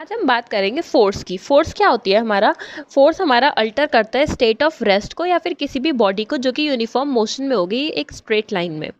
आज हम बात करेंगे फोर्स की। फोर्स क्या होती है? फोर्स हमारा अल्टर करता है स्टेट ऑफ रेस्ट को या फिर किसी भी बॉडी को जो कि यूनिफॉर्म मोशन में होगी एक स्ट्रेट लाइन में।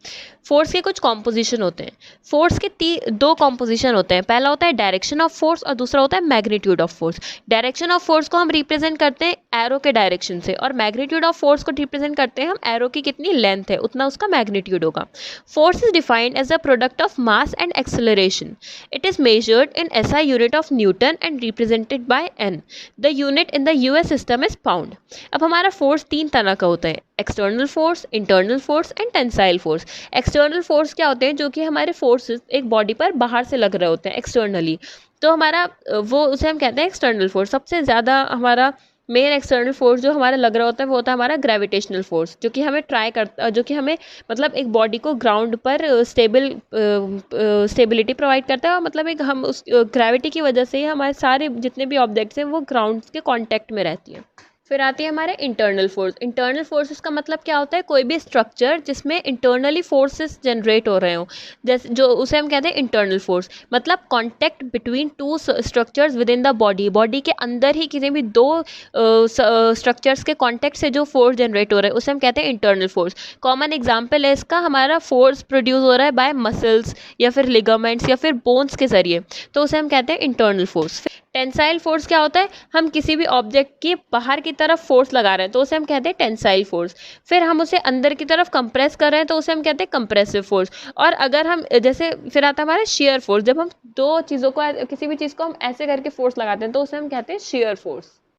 फोर्स के कुछ कॉम्पोजिशन होते हैं। फोर्स के दो कॉम्पोजिशन होते हैं। पहला होता है डायरेक्शन ऑफ फोर्स और दूसरा होता है magnitude of force. Direction of force को हम रिप्रेजेंट करते हैं एरो के डायरेक्शन से और मैग्नीट्यूड ऑफ फोर्स को रिप्रेजेंट करते हैं हम एरो की कितनी लेंथ है उतना उसका मैग्नीट्यूड होगा। Force is defined as a product of mass and acceleration. It is measured in SI unit of Newton and represented by N. The unit in the US system is pound. अब हमारा force तीन तरह का होता है, external force, internal force and tensile force. External force क्या होते हैं? जो कि हमारे फोर्सेस एक बॉडी पर बाहर से लग रहे होते हैं एक्सटर्नली, तो हमारा वो उसे हम कहते हैं एक्सटर्नल फोर्स। सबसे ज़्यादा हमारा मेन एक्सटर्नल फोर्स जो हमारा लग रहा होता है वो होता है हमारा ग्रेविटेशनल फोर्स, जो कि हमें जो कि हमें मतलब एक बॉडी को ग्राउंड पर स्टेबिलिटी प्रोवाइड करता है। और मतलब एक हम उस ग्रेविटी की वजह से ही हमारे सारे जितने भी ऑब्जेक्ट्स हैं वो ग्राउंड के कांटेक्ट में रहती हैं। फिर आती है हमारे इंटरनल फोर्स। इंटरनल फोर्सेस का मतलब क्या होता है? कोई भी स्ट्रक्चर जिसमें इंटरनली फोर्सेस जनरेट हो रहे हो, जैसे जो उसे हम कहते हैं इंटरनल फोर्स। मतलब contact between two structures with in the body, body के अंदर ही किसी भी दो स्ट्रक्चर्स के कांटेक्ट से जो फोर्स जनरेट हो रहा है उसे हम कहते हैं इंटरनल फोर्स। कॉमन एग्जाम्पल है इसका, हमारा फोर्स प्रोड्यूस हो रहा है बाय मसल्स या फिर लिगामेंट्स या फिर बोन्स के जरिए, तो उसे हम कहते हैं इंटरनल फोर्स। टेंसाइल फोर्स क्या होता है? हम किसी भी ऑब्जेक्ट की बाहर की तरफ फोर्स लगा रहे हैं तो उसे हम कहते हैं टेंसाइल फोर्स। फिर हम उसे अंदर की तरफ कंप्रेस कर रहे हैं तो उसे हम कहते हैं कंप्रेसिव फोर्स। और अगर हम जैसे फिर आता है हमारा शेयर फोर्स, जब हम दो चीज़ों को किसी भी चीज़ को हम ऐसे करके फोर्स लगाते हैं तो उसे हम कहते हैं शेयर फोर्स।